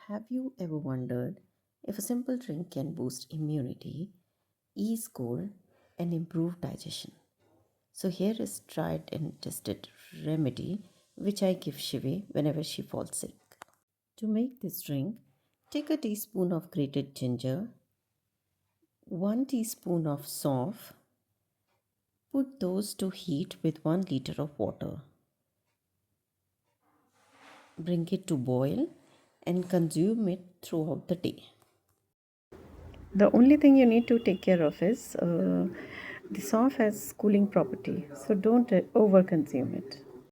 Have you ever wondered if a simple drink can boost immunity, ease cold, and improve digestion? So here is tried and tested remedy which I give Shivi whenever she falls sick. To make this drink, take a teaspoon of grated ginger, 1 teaspoon of saunf, put those to heat with 1 liter of water. Bring it to boil and consume it throughout the day. The only thing you need to take care of is the Saunf has cooling property, so don't over consume it.